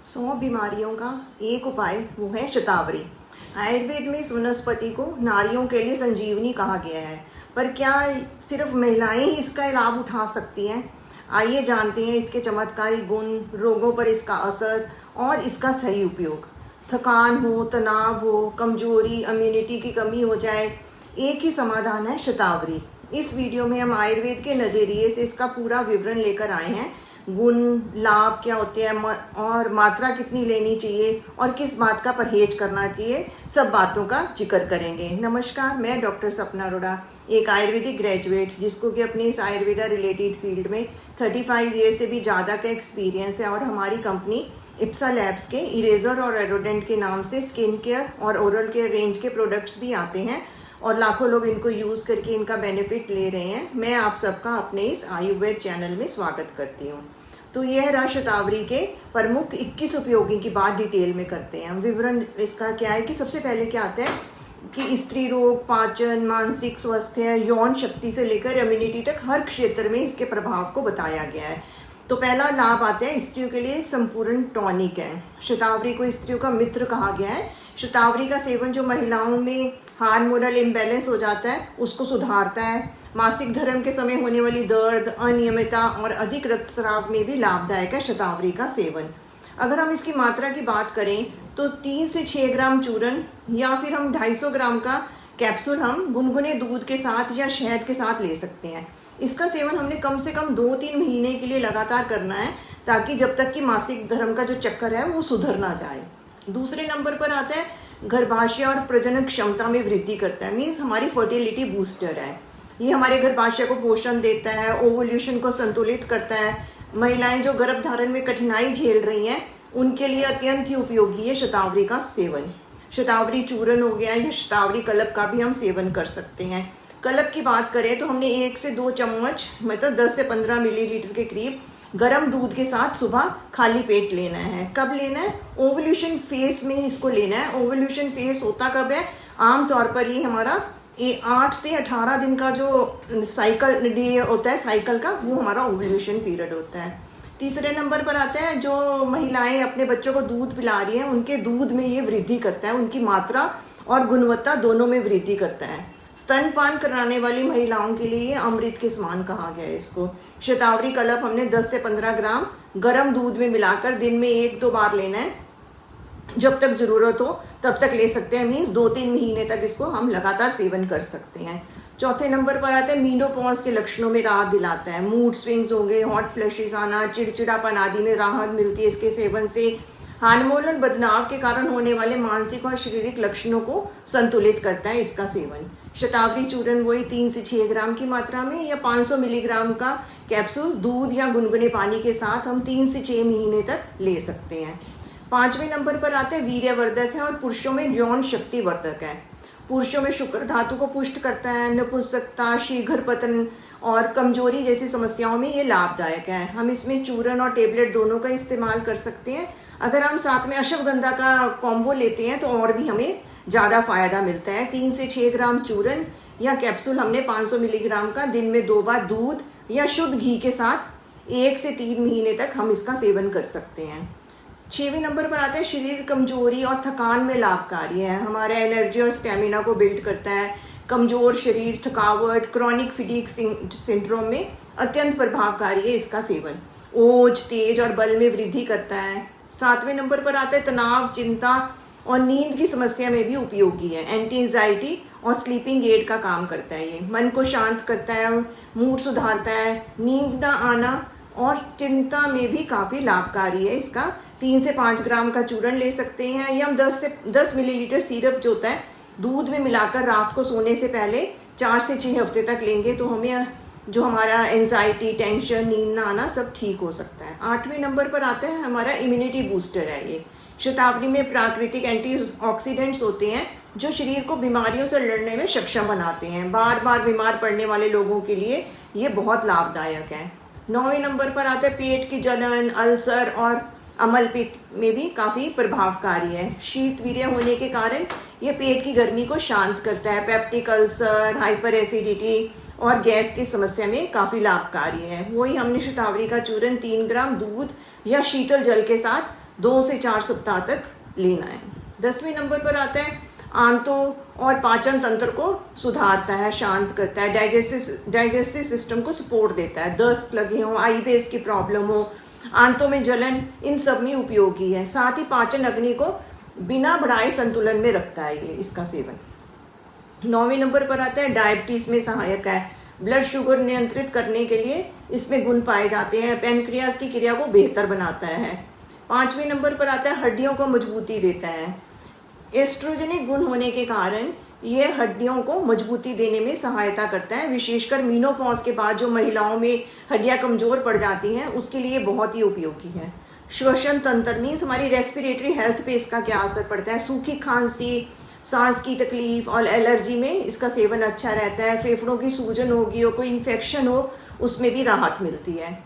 100 बीमारियों का एक उपाय वो है शतावरी। आयुर्वेद में इस वनस्पति को नारियों के लिए संजीवनी कहा गया है। पर क्या सिर्फ महिलाएं ही इसका लाभ उठा सकती हैं? आइए जानते हैं इसके चमत्कारी गुण, रोगों पर इसका असर और इसका सही उपयोग। थकान हो, तनाव हो, कमजोरी, इम्यूनिटी की कमी हो जाए, एक ही समाधान है शतावरी। इस वीडियो में हम आयुर्वेद के नज़रिए से इसका पूरा विवरण लेकर आए हैं। गुण, लाभ क्या होते हैं और मात्रा कितनी लेनी चाहिए और किस बात का परहेज करना चाहिए, सब बातों का जिक्र करेंगे। नमस्कार, मैं डॉक्टर सपना अरोड़ा, एक आयुर्वेदिक ग्रेजुएट जिसको कि अपनी इस आयुर्वेदा रिलेटेड फील्ड में 35 ईयर से भी ज़्यादा का एक्सपीरियंस है। और हमारी कंपनी इप्सा लैब्स के इरेजर और एरोडेंट के नाम से स्किन केयर और ओरल केयर रेंज के प्रोडक्ट्स भी आते हैं और लाखों लोग इनको यूज़ करके इनका बेनिफिट ले रहे हैं। मैं आप सबका अपने इस आयुर्वेद चैनल में स्वागत करती हूँ। तो यह रहा शतावरी के प्रमुख 21 उपयोगी की बात डिटेल में करते हैं। विवरण इसका क्या है कि सबसे पहले क्या आता है कि स्त्री रोग, पाचन, मानसिक स्वास्थ्य, यौन शक्ति से लेकर इम्यूनिटी तक हर क्षेत्र में इसके प्रभाव को बताया गया है। तो पहला लाभ आता है स्त्रियों के लिए एक संपूर्ण टॉनिक है। शतावरी को स्त्रियों का मित्र कहा गया है। शतावरी का सेवन जो महिलाओं में हार्मोनल इम्बैलेंस हो जाता है उसको सुधारता है। मासिक धर्म के समय होने वाली दर्द, अनियमितता और अधिक रक्तस्राव में भी लाभदायक है शतावरी का सेवन। अगर हम इसकी मात्रा की बात करें तो 3 से 6 ग्राम चूर्ण या फिर हम 250 ग्राम का कैप्सूल हम गुनगुने दूध के साथ या शहद के साथ ले सकते हैं। इसका सेवन हमने कम से कम 2-3 महीने के लिए लगातार करना है, ताकि जब तक कि मासिक धर्म का जो चक्कर है वो सुधर ना जाए। दूसरे नंबर पर आता है गर्भाशय और प्रजनन क्षमता में वृद्धि करता है, मीन्स हमारी फर्टिलिटी बूस्टर है। ये हमारे गर्भाशय को पोषण देता है, ओवुलेशन को संतुलित करता है। महिलाएं जो गर्भधारण में कठिनाई झेल रही हैं उनके लिए अत्यंत ही उपयोगी है शतावरी का सेवन। शतावरी चूर्ण हो गया या शतावरी कलप का भी हम सेवन कर सकते हैं। कलप की बात करें तो हमने 1 से 2 चम्मच मतलब 10 से 15 मिलीलीटर के करीब गर्म दूध के साथ सुबह खाली पेट लेना है। कब लेना है? ओवुलेशन फेस में इसको लेना है। ओवुलेशन फेस होता कब है? आमतौर पर ये हमारा 8 से 18 दिन का जो साइकिल डे होता है, साइकिल का, वो हमारा ओवुलेशन पीरियड होता है। तीसरे नंबर पर आता है जो महिलाएं अपने बच्चों को दूध पिला रही हैं उनके दूध में ये वृद्धि करता है, उनकी मात्रा और गुणवत्ता दोनों में वृद्धि करता है। स्तनपान कराने वाली महिलाओं के लिए अमृत के समान कहा गया है इसको। शतावरी कलप हमने 10 से 15 ग्राम गर्म दूध में मिलाकर दिन में 1-2 बार लेना है। जब तक ज़रूरत हो तब तक ले सकते हैं, मीन्स 2-3 महीने तक इसको हम लगातार सेवन कर सकते हैं। चौथे नंबर पर आता है मीनोपॉज के लक्षणों में राहत दिलाता है। मूड स्विंग्स हो गए, हॉट फ्लैशेस आना, चिड़चिड़ापन आदि में राहत मिलती है इसके सेवन से। हार्मोनल बदलाव के कारण होने वाले मानसिक और शारीरिक लक्षणों को संतुलित करता है इसका सेवन। शतावरी चूर्ण वही 3 से 6 ग्राम की मात्रा में या 500 मिलीग्राम का कैप्सूल दूध या गुनगुने पानी के साथ हम 3 से 6 महीने तक ले सकते हैं। 5वें नंबर पर आता है वीर्यवर्धक है और पुरुषों में यौन शक्ति वर्धक है। पुरुषों में शुक्र धातु को पुष्ट करता है। नपुंसकता, शीघ्र पतन और कमजोरी जैसी समस्याओं में ये लाभदायक है। हम इसमें चूर्ण और टेबलेट दोनों का इस्तेमाल कर सकते हैं। अगर हम साथ में अश्वगंधा का कॉम्बो लेते हैं तो और भी हमें ज़्यादा फायदा मिलता है। 3 से 6 ग्राम चूर्ण या कैप्सूल हमने 500 मिलीग्राम का दिन में 2 बार दूध या शुद्ध घी के साथ 1 से 3 महीने तक हम इसका सेवन कर सकते हैं। 6वें नंबर पर आता है शरीर कमजोरी और थकान में लाभकारी है। हमारे एनर्जी और स्टेमिना को बिल्ड करता है। कमजोर शरीर, थकावट, क्रॉनिक फिटीग सिंड्रोम में अत्यंत प्रभावकारी है इसका सेवन। ओज, तेज और बल में वृद्धि करता है। 7वें नंबर पर आता है तनाव, चिंता और नींद की समस्या में भी उपयोगी है। एंटी एंजाइटी और स्लीपिंग एड का काम करता है। ये मन को शांत करता है, मूड सुधारता है, नींद ना आना और चिंता में भी काफ़ी लाभकारी है इसका। 3 से 5 ग्राम का चूर्ण ले सकते हैं या हम 10 मिलीलीटर सिरप जो होता है दूध में मिलाकर रात को सोने से पहले 4 से 6 हफ्ते तक लेंगे तो हमें जो हमारा एंजाइटी, टेंशन, नींद ना आना सब ठीक हो सकता है। 8वें नंबर पर आता है हमारा इम्यूनिटी बूस्टर है ये। शतावरी में प्राकृतिक एंटीऑक्सीडेंट्स होते हैं जो शरीर को बीमारियों से लड़ने में सक्षम बनाते हैं। बार बार बीमार पड़ने वाले लोगों के लिए ये बहुत लाभदायक है। 9वें नंबर पर आता है पेट की जलन, अल्सर और अम्ल पित्त में भी काफ़ी प्रभावकारी है। शीत वीर्य होने के कारण ये पेट की गर्मी को शांत करता है। पेप्टिक अल्सर, हाइपर एसिडिटी और गैस की समस्या में काफ़ी लाभकारी है। वही हमने शतावरी का चूर्ण 3 ग्राम दूध या शीतल जल के साथ 2 से 4 सप्ताह तक लेना है। 10वें नंबर पर आता है आंतों और पाचन तंत्र को सुधारता है, शांत करता है, डाइजेस्टिव सिस्टम को सपोर्ट देता है। दस्त लगे हो, आई बेस की प्रॉब्लम हो, आंतों में जलन, इन सब में उपयोगी है। साथ ही पाचन अग्नि को बिना बढ़ाए संतुलन में रखता है ये इसका सेवन। 9वें नंबर पर आता है डायबिटीज़ में सहायक है। ब्लड शुगर नियंत्रित करने के लिए इसमें गुण पाए जाते हैं। पैनक्रियाज की क्रिया को बेहतर बनाता है। 5वें नंबर पर आता है हड्डियों को मजबूती देता है। एस्ट्रोजेनिक गुण होने के कारण ये हड्डियों को मजबूती देने में सहायता करता है। विशेषकर मीनोपॉज के बाद जो महिलाओं में हड्डियां कमज़ोर पड़ जाती हैं उसके लिए बहुत ही उपयोगी है। श्वसन तंत्र मीन्स हमारी रेस्पिरेटरी हेल्थ पे इसका क्या असर पड़ता है। सूखी खांसी, सांस की तकलीफ और एलर्जी में इसका सेवन अच्छा रहता है। फेफड़ों की सूजन होगी और कोई इन्फेक्शन हो उसमें भी राहत मिलती है।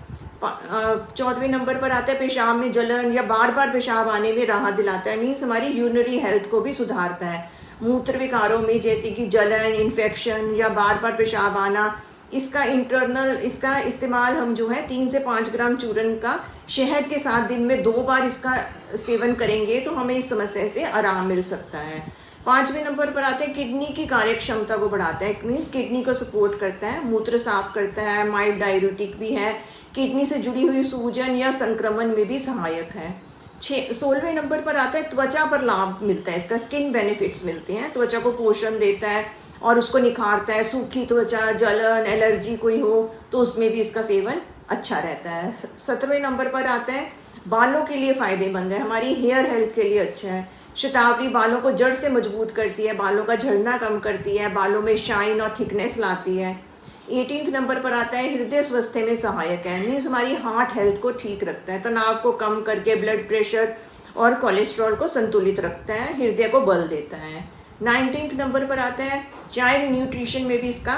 14वें नंबर पर आता है पेशाब में जलन या बार बार पेशाब आने में राहत दिलाता है। मीन्स हमारी यूरिनरी हेल्थ को भी सुधारता है। मूत्र विकारों में जैसे कि जलन, इन्फेक्शन या बार बार पेशाब आना, इसका इस्तेमाल हम जो है 3 से 5 ग्राम चूर्ण का शहद के साथ दिन में 2 बार इसका सेवन करेंगे तो हमें इस समस्या से आराम मिल सकता है। 5वें नंबर पर आते हैं किडनी की कार्य क्षमता को बढ़ाता है। मीन्स किडनी को सपोर्ट करता है, मूत्र साफ करता है, माइल्ड डाययूरेटिक भी है, किडनी से जुड़ी हुई सूजन या संक्रमण में भी सहायक है। 16वें नंबर पर आता है त्वचा पर लाभ मिलता है। इसका स्किन बेनिफिट्स मिलते हैं। त्वचा को पोषण देता है और उसको निखारता है। सूखी त्वचा, जलन, एलर्जी कोई हो तो उसमें भी इसका सेवन अच्छा रहता है। 17वें नंबर पर आता है बालों के लिए फ़ायदेमंद है, हमारी हेयर हेल्थ के लिए अच्छा है। शतावरी बालों को जड़ से मजबूत करती है, बालों का झड़ना कम करती है, बालों में शाइन और थिकनेस लाती है। 18वें नंबर पर आता है हृदय स्वास्थ्य में सहायक है। मीन्स हमारी हार्ट हेल्थ को ठीक रखता है, तनाव को कम करके ब्लड प्रेशर और कोलेस्ट्रॉल को संतुलित रखता है, हृदय को बल देता है। 19वें नंबर पर आता है चाइल्ड न्यूट्रिशन में भी इसका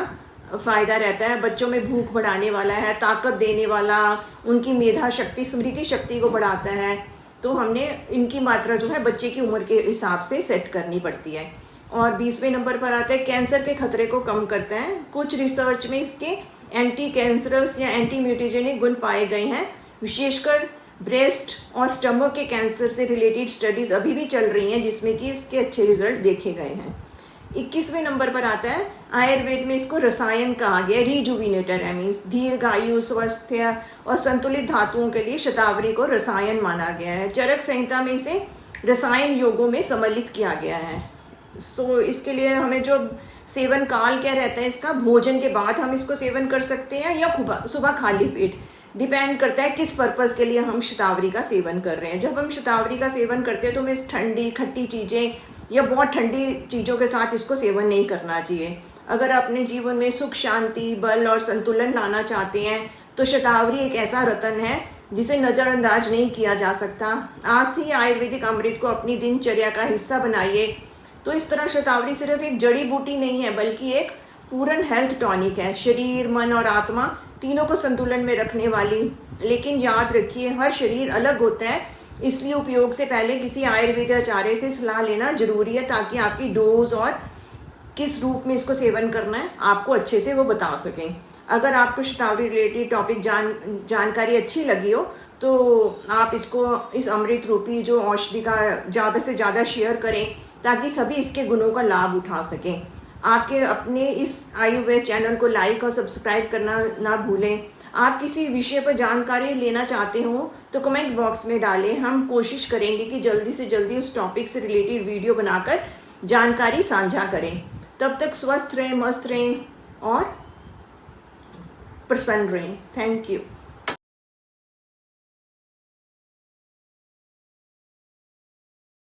फ़ायदा रहता है। बच्चों में भूख बढ़ाने वाला है, ताकत देने वाला, उनकी मेधा शक्ति, स्मृति शक्ति को बढ़ाता है। तो हमने इनकी मात्रा जो है बच्चे की उम्र के हिसाब से सेट करनी पड़ती है। और 20वें नंबर पर आता है कैंसर के खतरे को कम करता है। कुछ रिसर्च में इसके एंटी कैंसरस या एंटी म्यूटेजेनिक गुण पाए गए हैं। विशेषकर ब्रेस्ट और स्टमक के कैंसर से रिलेटेड स्टडीज़ अभी भी चल रही हैं जिसमें कि इसके अच्छे रिजल्ट देखे गए हैं। 21वें नंबर पर आता है आयुर्वेद में इसको रसायन कहा गया, रिजुविनेटर है। मीन्स दीर्घायु, स्वास्थ्य और संतुलित धातुओं के लिए शतावरी को रसायन माना गया है। चरक संहिता में इसे रसायन योगों में सम्मिलित किया गया है। इसके लिए हमें जो सेवन काल क्या रहता है इसका, भोजन के बाद हम इसको सेवन कर सकते हैं या सुबह खाली पेट, डिपेंड करता है किस पर्पज़ के लिए हम शतावरी का सेवन कर रहे हैं। जब हम शतावरी का सेवन करते हैं तो हमें ठंडी खट्टी चीज़ें या बहुत ठंडी चीज़ों के साथ इसको सेवन नहीं करना चाहिए। अगर अपने जीवन में सुख, शांति, बल और संतुलन लाना चाहते हैं तो शतावरी एक ऐसा रतन है जिसे नज़रअंदाज नहीं किया जा सकता। आज से आयुर्वेदिक अमृत को अपनी दिनचर्या का हिस्सा बनाइए। तो इस तरह शतावरी सिर्फ एक जड़ी बूटी नहीं है बल्कि एक पूर्ण हेल्थ टॉनिक है, शरीर, मन और आत्मा तीनों को संतुलन में रखने वाली। लेकिन याद रखिए हर शरीर अलग होता है, इसलिए उपयोग से पहले किसी आयुर्वेद आचार्य से सलाह लेना जरूरी है ताकि आपकी डोज और किस रूप में इसको सेवन करना है आपको अच्छे से वो बता सकें। अगर आपको शतावरी रिलेटेड टॉपिक जानकारी अच्छी लगी हो तो आप इसको इस अमृत रूपी जो औषधि का ज़्यादा से ज़्यादा शेयर करें ताकि सभी इसके गुणों का लाभ उठा सकें। आपके अपने इस आयुर्वेद चैनल को लाइक और सब्सक्राइब करना ना भूलें। आप किसी विषय पर जानकारी लेना चाहते हो तो कमेंट बॉक्स में डालें। हम कोशिश करेंगे कि जल्दी से जल्दी उस टॉपिक से रिलेटेड वीडियो बनाकर जानकारी साझा करें। तब तक स्वस्थ रहें, मस्त रहें और प्रसन्न रहें। Thank you.